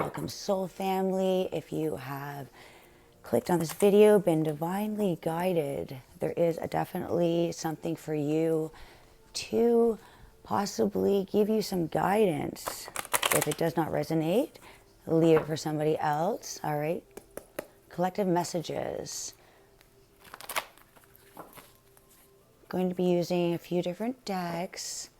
Welcome, soul family. If you have clicked on this video, been divinely guided, there is definitely something for you to possibly give you some guidance. If it does not resonate, leave it for somebody else. All right. Collective messages. Going to be using a few different decks.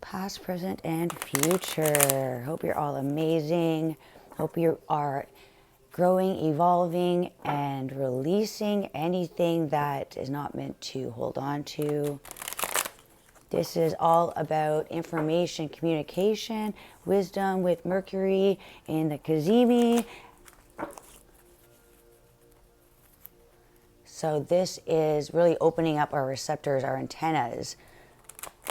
Past, present, and future. Hope you're all amazing. Hope you are growing, evolving, and releasing anything that is not meant to hold on to. This is all about information, communication, wisdom with Mercury in the GEMINI. So this is really opening up our receptors, our antennas.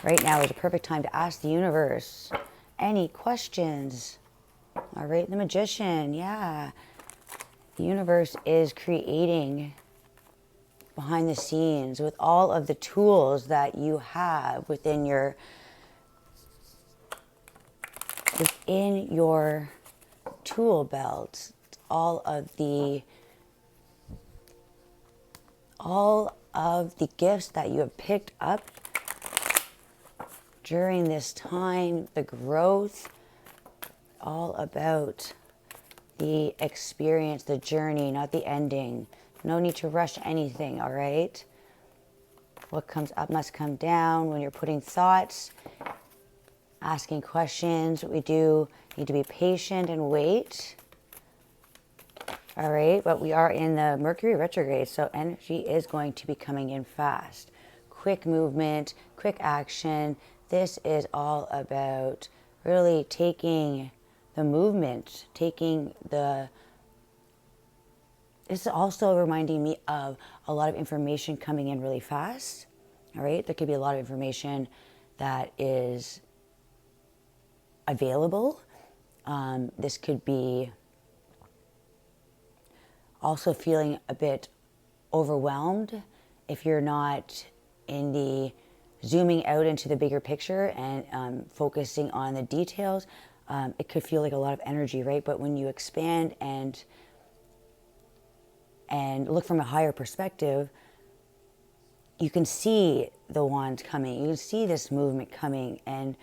Right now is a perfect time to ask the universe any questions. All right, the Magician, yeah. The universe is creating behind the scenes with all of the tools that you have within your tool belt. All of the gifts that you have picked up during this time, the growth, all about the experience, the journey, not the ending. No need to rush anything, all right? What comes up must come down. When you're putting thoughts, asking questions, we do need to be patient and wait. All right, but we are in the Mercury retrograde, so energy is going to be coming in fast. Quick movement, quick action. This is all about really taking the movement, this is also reminding me of a lot of information coming in really fast. All right, there could be a lot of information that is available. This could be also feeling a bit overwhelmed if you're not in the zooming out into the bigger picture and focusing on the details. It could feel like a lot of energy, right? But when you expand and look from a higher perspective, you can see the wand coming. You can see this movement coming, and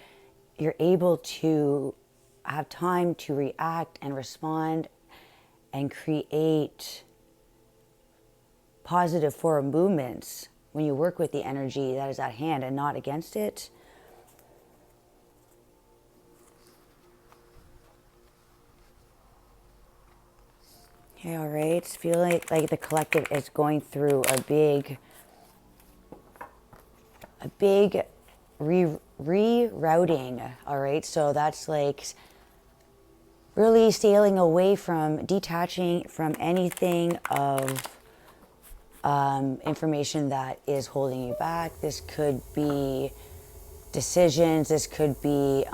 you're able to have time to react and respond and create positive forward movements when you work with the energy that is at hand and not against it. Okay, all right. Feel like the collective is going through a big rerouting, all right? So that's like really sailing away from, detaching from anything of information that is holding you back. This could be decisions. This could be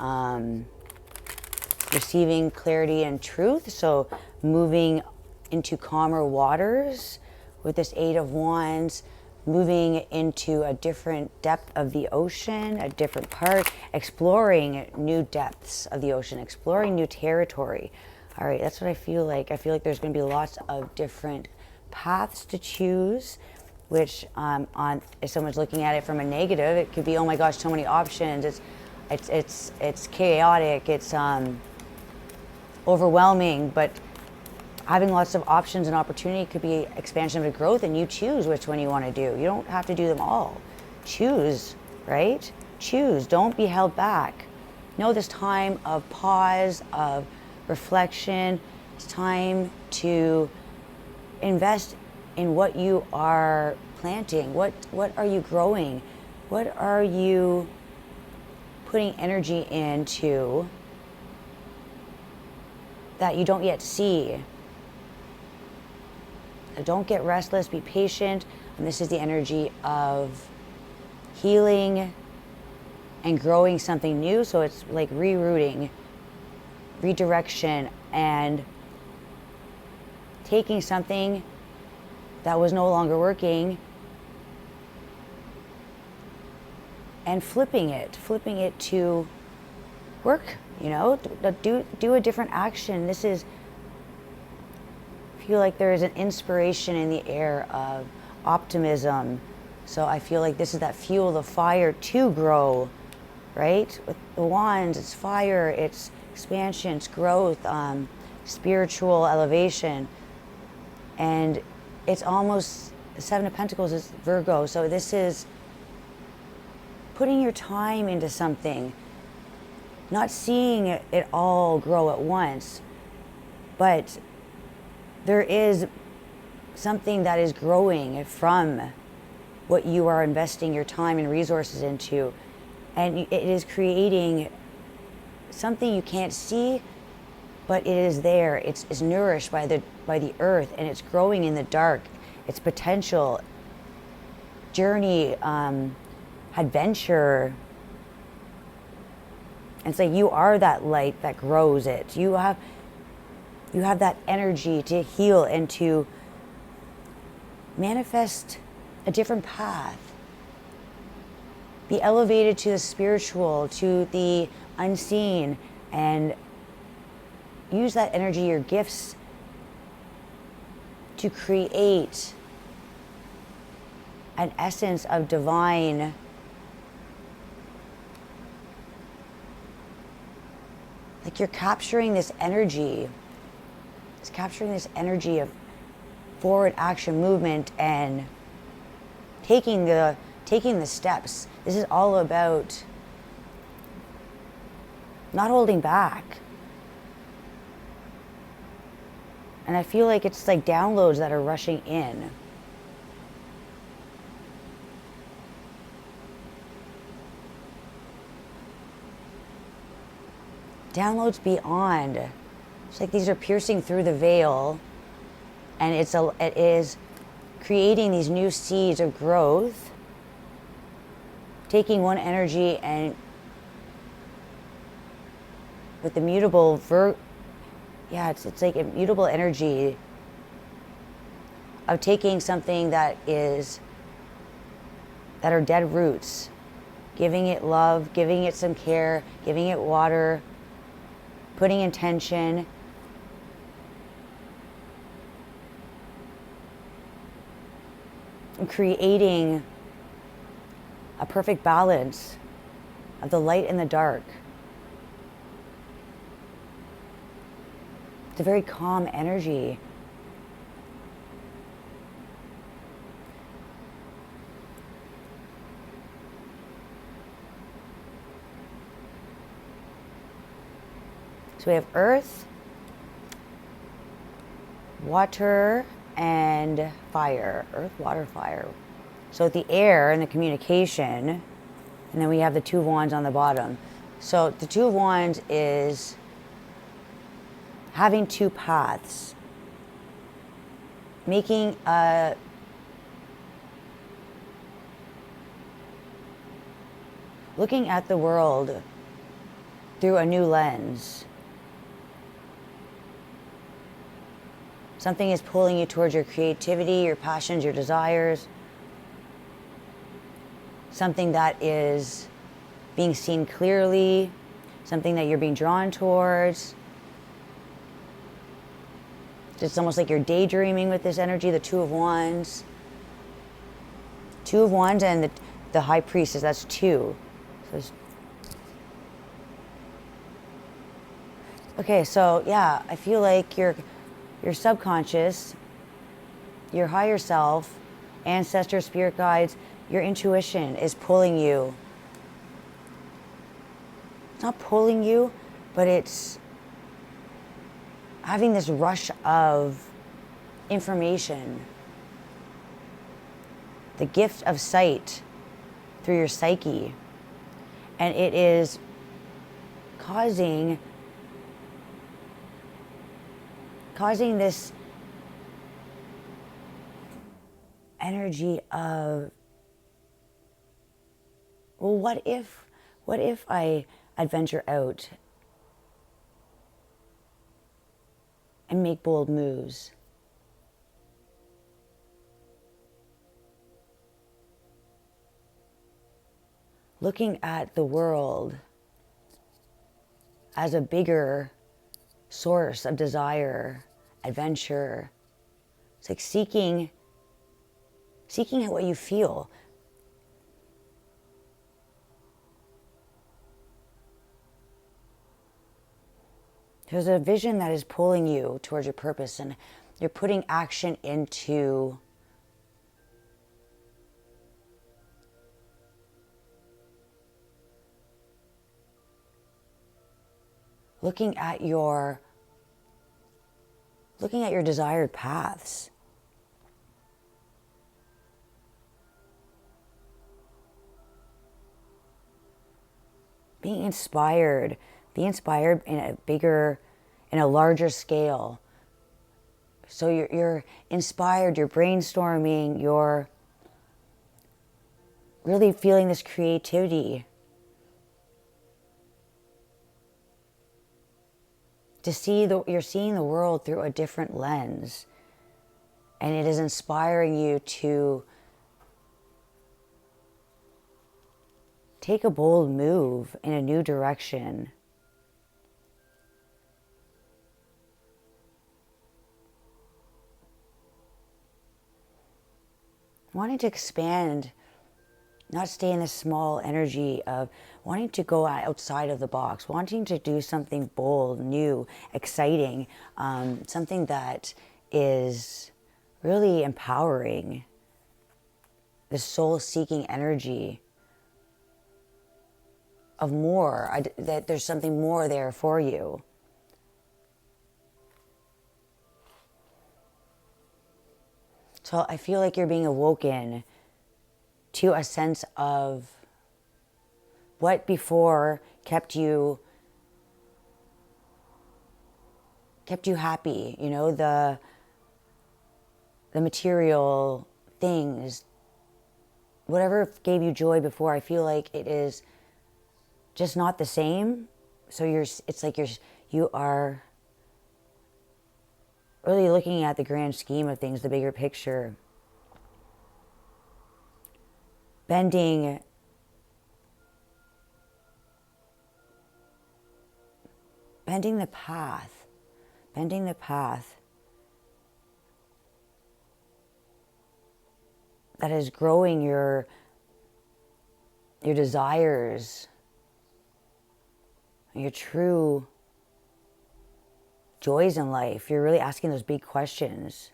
receiving clarity and truth. So moving into calmer waters with this Eight of Wands, moving into a different depth of the ocean, a different part, exploring new depths of the ocean, exploring new territory. All right, that's what I feel like. I feel like there's going to be lots of different paths to choose, which if someone's looking at it from a negative, it could be, oh my gosh, so many options. It's chaotic. It's overwhelming. But having lots of options and opportunity could be expansion of growth, and you choose which one you want to do. You don't have to do them all. Choose, right? Choose. Don't be held back. Know this time of pause, of reflection. It's time to invest in what you are planting. What are you growing? What are you putting energy into that you don't yet see? Don't get restless, be patient. And this is the energy of healing and growing something new. So it's like rerouting redirection and taking something that was no longer working and flipping it to work, you know, do a different action. This is, I feel like there is an inspiration in the air of optimism. So I feel like this is that fuel, the fire to grow, right? With the wands, it's fire, it's expansion, it's growth, spiritual elevation. And it's almost, the Seven of Pentacles is Virgo. So this is putting your time into something, not seeing it all grow at once, but there is something that is growing from what you are investing your time and resources into. And it is creating something you can't see, but it is there. It's nourished by the earth, and it's growing in the dark. Its potential, journey, adventure. And it's like you are that light that grows it. You have that energy to heal and to manifest a different path. Be elevated to the spiritual, to the unseen, and use that energy, your gifts, to create an essence of divine like you're capturing this energy. It's capturing this energy of forward action, movement, and taking the steps. This is all about not holding back. And I feel like it's like downloads that are rushing in. Downloads beyond. It's like these are piercing through the veil, and it is creating these new seeds of growth, taking one energy and with the mutable it's like immutable energy of taking something that are dead roots, giving it love, giving it some care, giving it water, putting intention, and creating a perfect balance of the light and the dark. It's a very calm energy. So we have earth, water, and fire. Earth, water, fire. So the air and the communication, and then we have the Two of Wands on the bottom. So the Two of Wands is having two paths, making looking at the world through a new lens. Something is pulling you towards your creativity, your passions, your desires. Something that is being seen clearly, something that you're being drawn towards. It's almost like you're daydreaming with this energy, the Two of Wands. Two of Wands and the High Priestess, that's two. So okay, so yeah, I feel like your subconscious, your higher self, ancestors, spirit guides, your intuition is pulling you. It's not pulling you, but it's having this rush of information. The gift of sight through your psyche. And it is causing this energy of, well, what if I adventure out and make bold moves. Looking at the world as a bigger source of desire, adventure. It's like seeking what you feel. There's a vision that is pulling you towards your purpose, and you're putting action into looking at your desired paths. Being inspired. Be inspired in a larger scale. So you're inspired, you're brainstorming, you're really feeling this creativity. You're seeing the world through a different lens, and it is inspiring you to take a bold move in a new direction. Wanting to expand, not stay in this small energy of wanting to go outside of the box, wanting to do something bold, new, exciting, something that is really empowering, the soul-seeking energy of more, that there's something more there for you. So I feel like you're being awoken to a sense of what before kept you happy, you know, the material things, whatever gave you joy before. I feel like it is just not the same. So it's like you are really looking at the grand scheme of things, the bigger picture. Bending the path that is growing your desires, your true joys in life. You're really asking those big questions.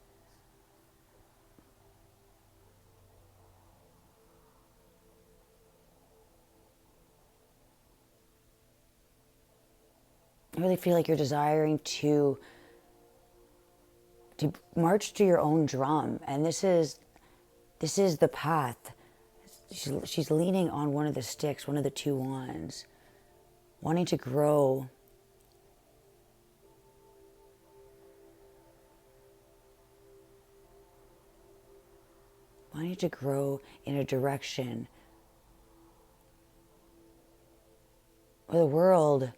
I really feel like you're desiring to march to your own drum, and this is the path. She's leaning on one of the sticks, one of the two wands, wanting to grow. Wanting to grow in a direction where the world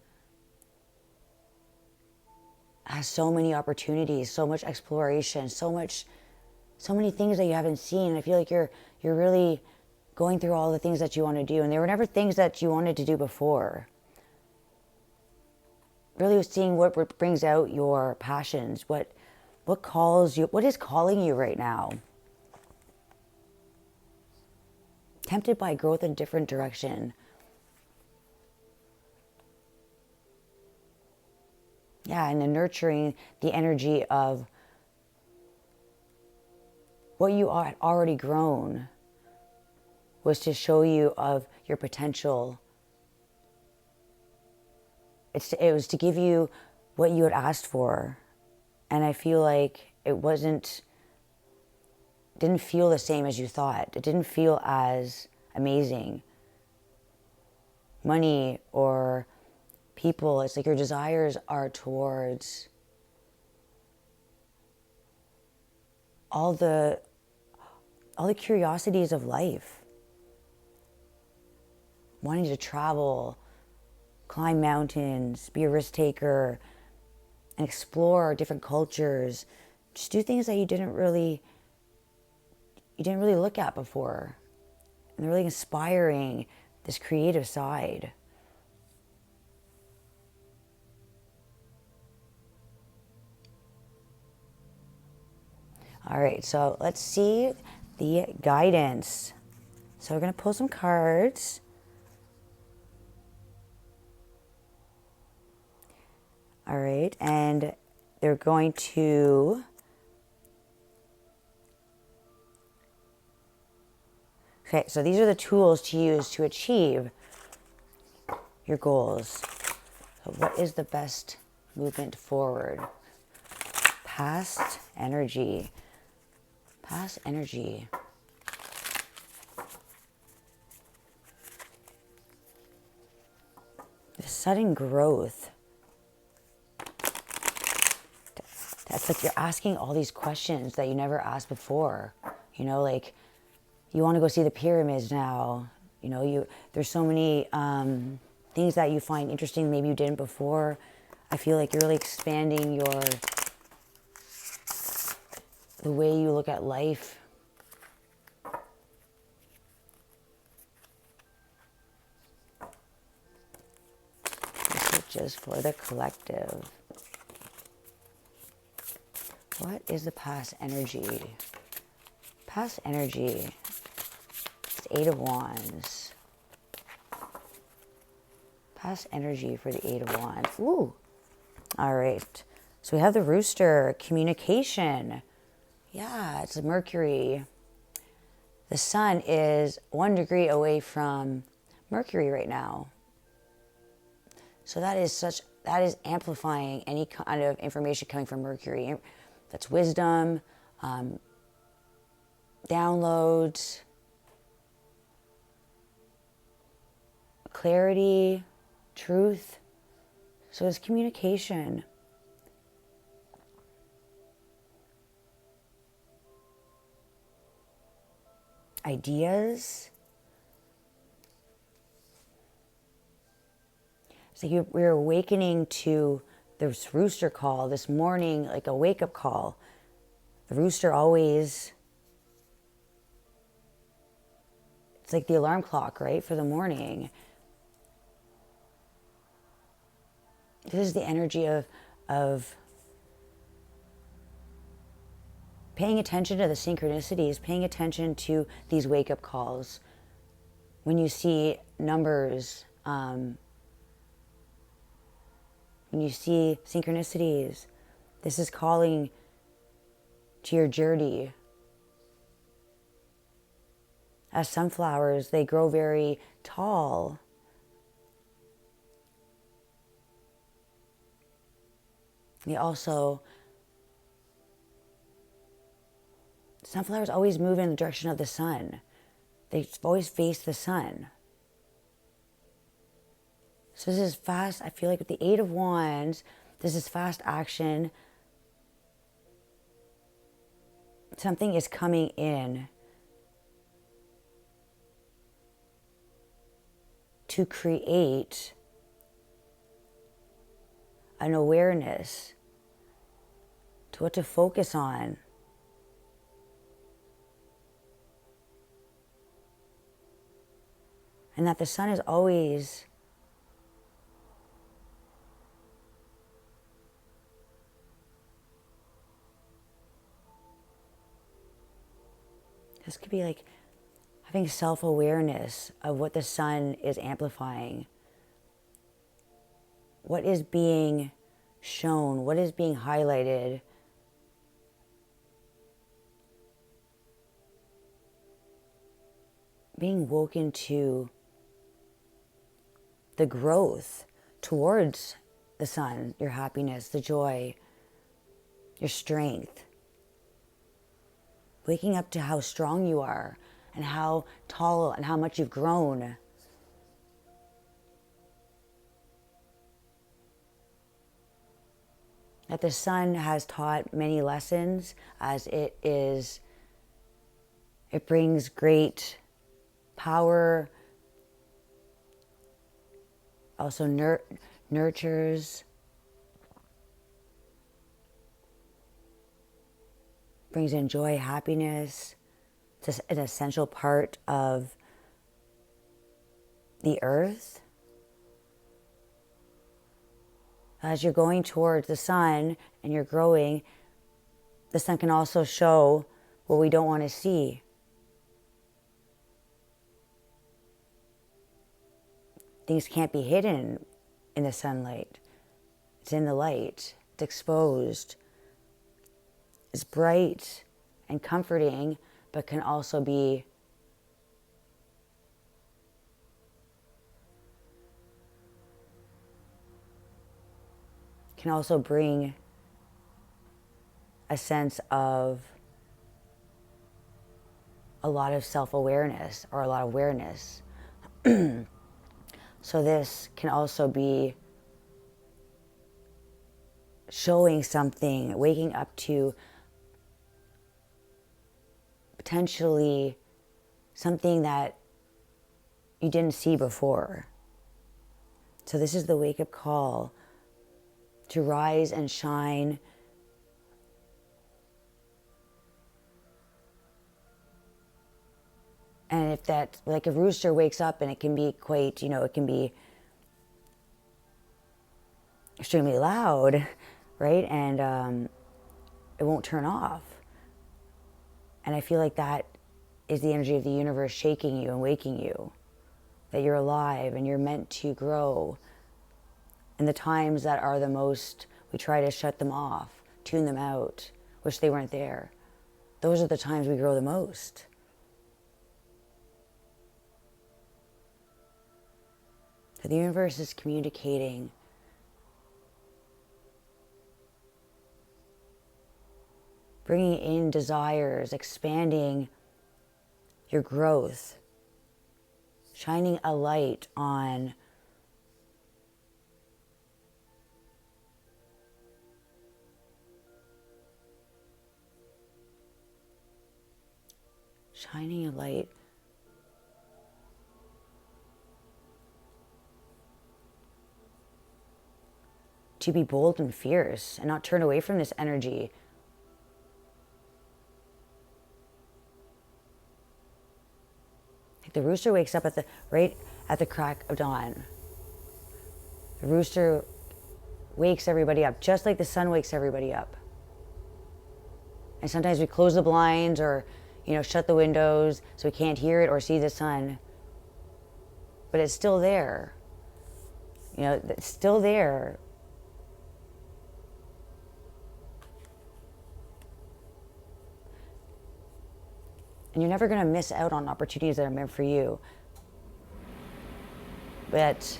has so many opportunities, so much exploration, so many things that you haven't seen. I feel like you're really going through all the things that you want to do, and there were never things that you wanted to do before. Really seeing what brings out your passions, what calls you, what is calling you right now. Tempted by growth in a different direction. Yeah, and then nurturing the energy of what you had already grown was to show you of your potential. It was to give you what you had asked for. And I feel like it didn't feel the same as you thought. It didn't feel as amazing. Money or people, it's like your desires are towards all the curiosities of life. Wanting to travel, climb mountains, be a risk taker, and explore different cultures. Just do things that you didn't really look at before. And they're really inspiring this creative side. All right, so let's see the guidance. So we're going to pull some cards. All right, and they're going to okay, so these are the tools to use to achieve your goals. So what is the best movement forward? Past energy. Past energy. The sudden growth. That's like you're asking all these questions that you never asked before. You know, like you want to go see the pyramids now. You know, there's so many things that you find interesting maybe you didn't before. I feel like you're really expanding the way you look at life. Messages for the collective. What is the past energy? Past energy. It's 8 of Wands. Past energy for the 8 of Wands. Ooh. All right. So we have the rooster. Communication. Yeah, it's Mercury. The sun is 1 degree away from Mercury right now. So that is amplifying any kind of information coming from Mercury. That's wisdom, downloads, clarity, truth. So it's communication. Ideas. So we're awakening to this rooster call this morning, like a wake-up call. The rooster always, it's like the alarm clock, right, for the morning. This is the energy of paying attention to the synchronicities, paying attention to these wake-up calls. When you see numbers, when you see synchronicities, this is calling to your journey. As sunflowers, they grow very tall. They also, sunflowers always move in the direction of the sun. They always face the sun. So this is fast. I feel like with the 8 of Wands, this is fast action. Something is coming in to create an awareness to what to focus on. And that the sun is always this could be like having self-awareness of what the sun is amplifying. What is being shown? What is being highlighted? Being woken to the growth towards the sun, your happiness, the joy, your strength. Waking up to how strong you are and how tall and how much you've grown. That the sun has taught many lessons, as it brings great power, also nurtures, brings in joy, happiness. It's an essential part of the earth. As you're going towards the sun and you're growing, the sun can also show what we don't want to see. Things can't be hidden in the sunlight. It's in the light. It's exposed. It's bright and comforting, but can also be bring a sense of a lot of self-awareness or a lot of awareness. So this can also be showing something, waking up to potentially something that you didn't see before. So this is the wake-up call to rise and shine. And if that, like a rooster wakes up and it can be quite, it can be extremely loud, right? And it won't turn off. And I feel like that is the energy of the universe shaking you and waking you, that you're alive and you're meant to grow. And the times that are the most, we try to shut them off, tune them out, wish they weren't there. Those are the times we grow the most. So the universe is communicating. Bringing in desires, expanding your growth, shining a light on shining a light to be bold and fierce and not turn away from this energy. Like the rooster wakes up right at the crack of dawn. The rooster wakes everybody up, just like the sun wakes everybody up. And sometimes we close the blinds or, shut the windows so we can't hear it or see the sun. But it's still there. It's still there. And you're never going to miss out on opportunities that are meant for you. But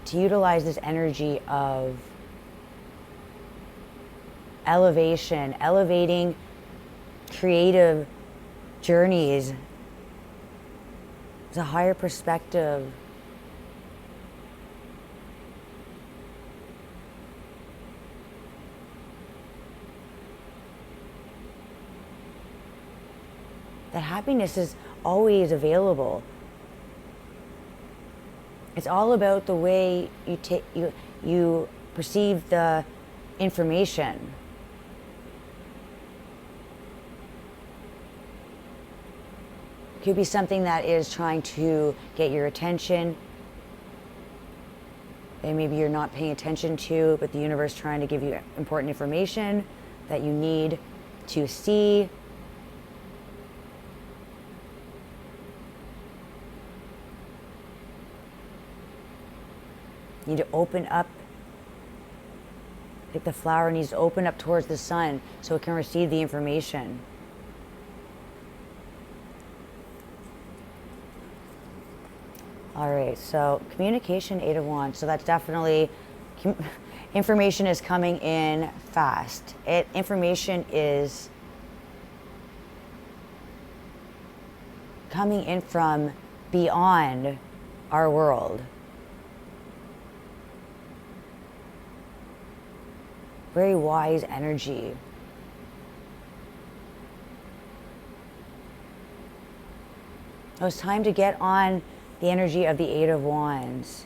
to utilize this energy of elevation, elevating creative journeys, is a higher perspective. That happiness is always available. It's all about the way you perceive the information. It could be something that is trying to get your attention, and maybe you're not paying attention to, but the universe is trying to give you important information that you need to see. You need to open up, like the flower needs to open up towards the sun so it can receive the information. All right, so communication, 8 of Wands. So that's definitely, information is coming in fast. Information is coming in from beyond our world. Very wise energy. So it's time to get on the energy of the 8 of Wands,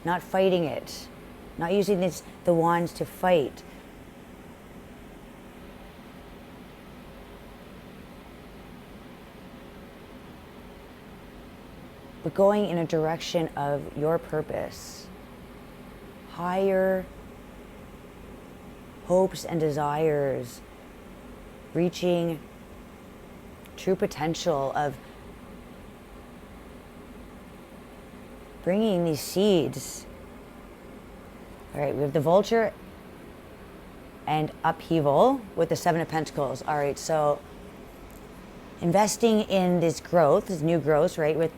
not fighting it, not using the wands to fight, but going in a direction of your purpose, higher hopes and desires, reaching true potential of bringing these seeds. All right, we have the vulture and upheaval with the Seven of Pentacles. All right, so investing in this growth, this new growth, right, with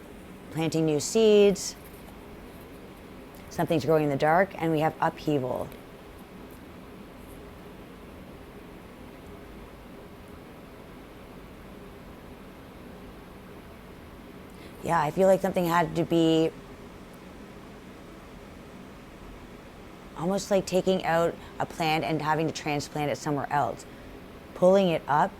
planting new seeds. Something's growing in the dark, and we have upheaval. Yeah, I feel like something had to be almost like taking out a plant and having to transplant it somewhere else. Pulling it up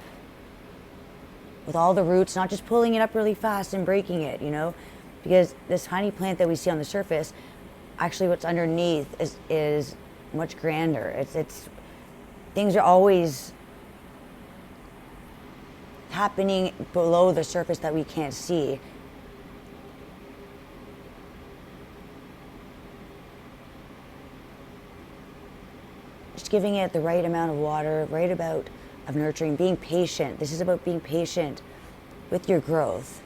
with all the roots, not just pulling it up really fast and breaking it, you know? Because this tiny plant that we see on the surface, actually what's underneath is much grander. It's things are always happening below the surface that we can't see. Just giving it the right amount of water, right amount of nurturing, being patient. This is about being patient with your growth.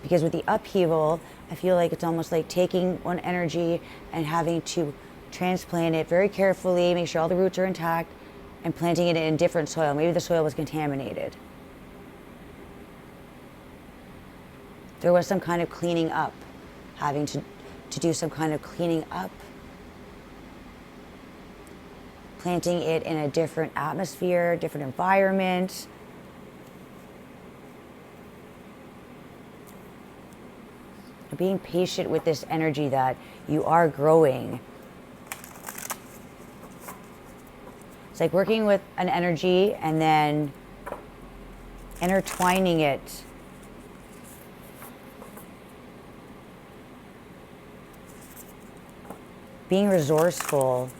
Because with the upheaval, I feel like it's almost like taking one energy and having to transplant it very carefully, make sure all the roots are intact, and planting it in different soil. Maybe the soil was contaminated. There was some kind of cleaning up, having to do some kind of cleaning up, planting it in a different atmosphere, different environment. Being patient with this energy that you are growing. It's like working with an energy and then intertwining it. Being resourceful.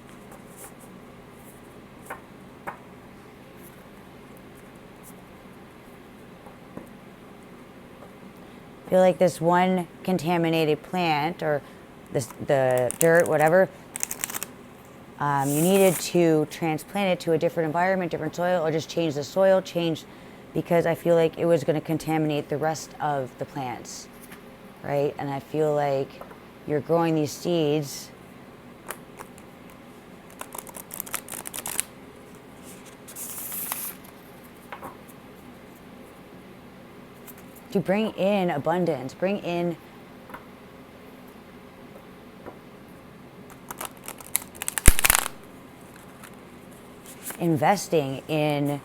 Feel like this one contaminated plant or the dirt, whatever, you needed to transplant it to a different environment, different soil, or just change the soil, because I feel like it was going to contaminate the rest of the plants, right? And I feel like you're growing these seeds to bring in abundance, bring in investing in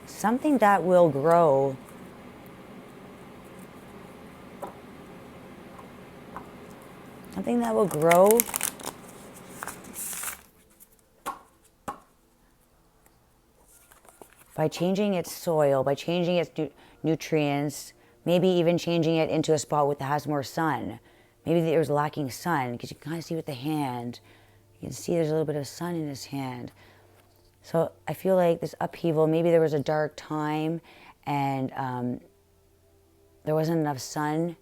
something that will grow. Something that will grow by changing its soil, by changing its nutrients, maybe even changing it into a spot that has more sun. Maybe there was lacking sun, because you can kind of see with the hand. You can see there's a little bit of sun in his hand. So I feel like this upheaval, maybe there was a dark time and there wasn't enough sun.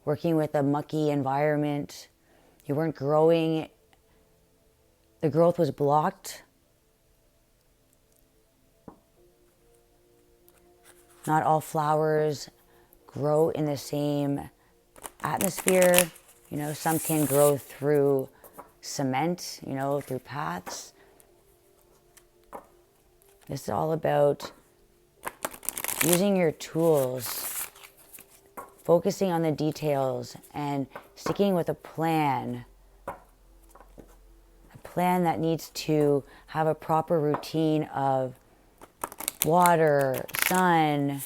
Working with a mucky environment. You weren't growing. The growth was blocked. Not all flowers grow in the same atmosphere. You know, some can grow through cement, you know, through paths. This is all about using your tools, focusing on the details, and sticking with a plan. A plan that needs to have a proper routine of water, sun,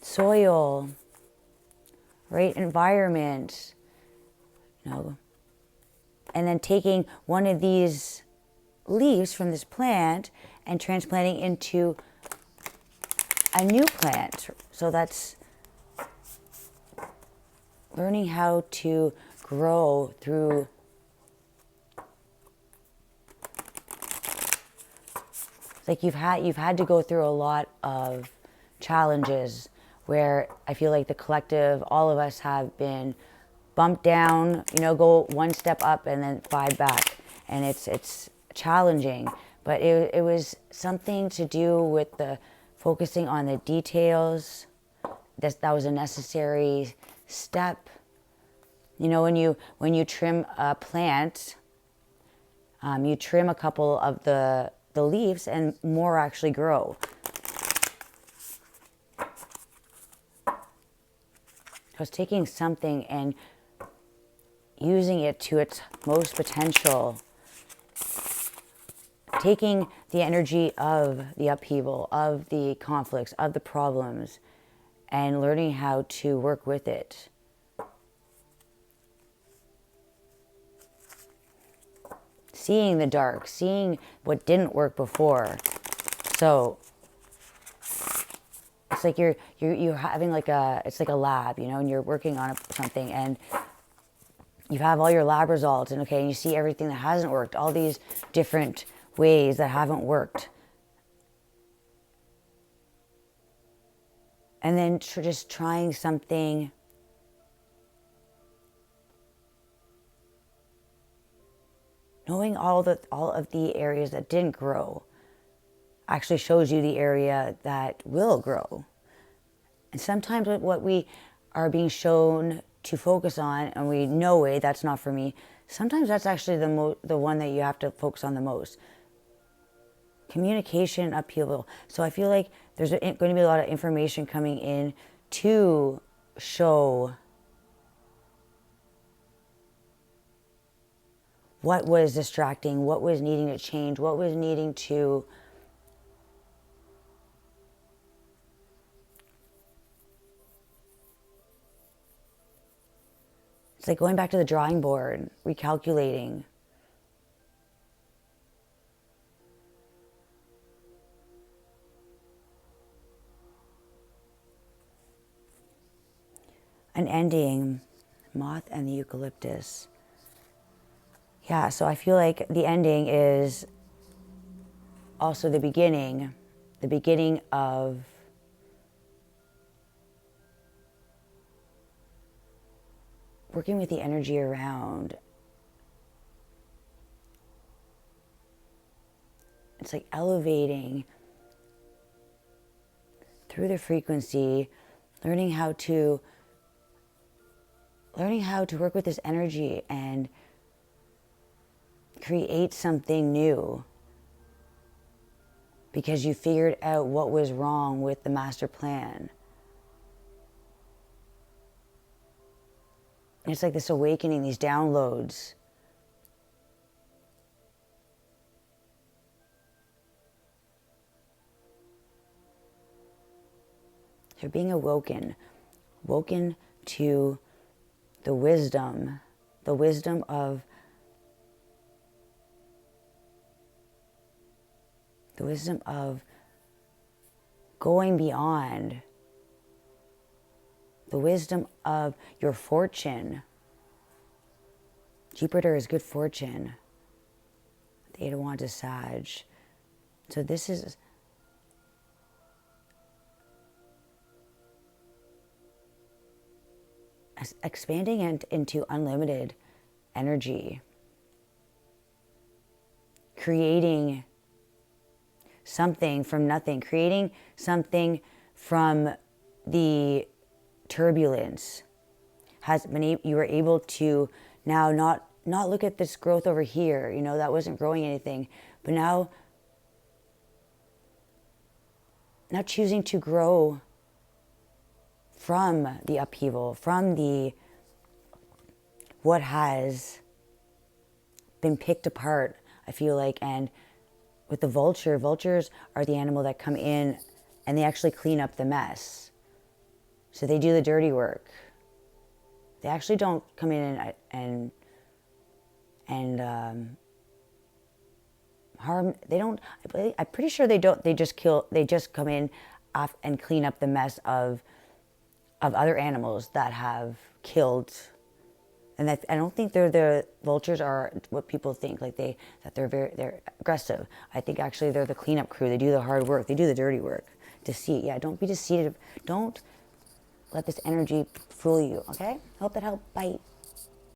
soil, right, environment, you know, and then taking one of these leaves from this plant and transplanting into a new plant. So that's learning how to grow through like you've had to go through a lot of challenges where I feel like the collective, all of us have been bumped down, you know, go one step up and then 5 back. And it's challenging, but it was something to do with the focusing on the details. That was a necessary step. You know, when you trim a plant, you trim a couple of the leaves and more actually grow. I was taking something and using it to its most potential, taking the energy of the upheaval, of the conflicts, of the problems, and learning how to work with it. Seeing the dark, seeing what didn't work before. So it's like you're having like it's like a lab, you know, and you're working on something, and you have all your lab results, and okay, and you see everything that hasn't worked, all these different ways that haven't worked. And then just trying something knowing all of the areas that didn't grow actually shows you the area that will grow. And sometimes what we are being shown to focus on, and we know, wait, that's not for me, sometimes that's actually the one that you have to focus on the most. Communication upheaval. So I feel like there's going to be a lot of information coming in to show what was distracting, what was needing to change, what was needing to it's like going back to the drawing board, recalculating. An ending, moth and the eucalyptus. Yeah, so I feel like the ending is also the beginning of working with the energy around. It's like elevating through the frequency, learning how to work with this energy and create something new, because you figured out what was wrong with the master plan. And it's like this awakening, these downloads. You're being woken to the wisdom of going beyond, the wisdom of your fortune. Jupiter is good fortune. The Eight of Wands is Sag. So this is expanding into unlimited energy. Creating something from nothing. Creating something from the turbulence. You were able to now not look at this growth over here, you know, that wasn't growing anything, but now choosing to grow from the upheaval, from what has been picked apart, I feel like. And with the vultures are the animal that come in and they actually clean up the mess. So they do the dirty work. They actually don't come in and harm. They don't. I'm pretty sure they don't. They just kill. They just come in and clean up the mess of other animals that have killed. And that, I don't think the vultures are what people think, like they're aggressive. I think actually they're the cleanup crew. They do the hard work. They do the dirty work deceit. Yeah, don't be deceived. Don't let this energy fool you, okay? Hope that helped. Bye.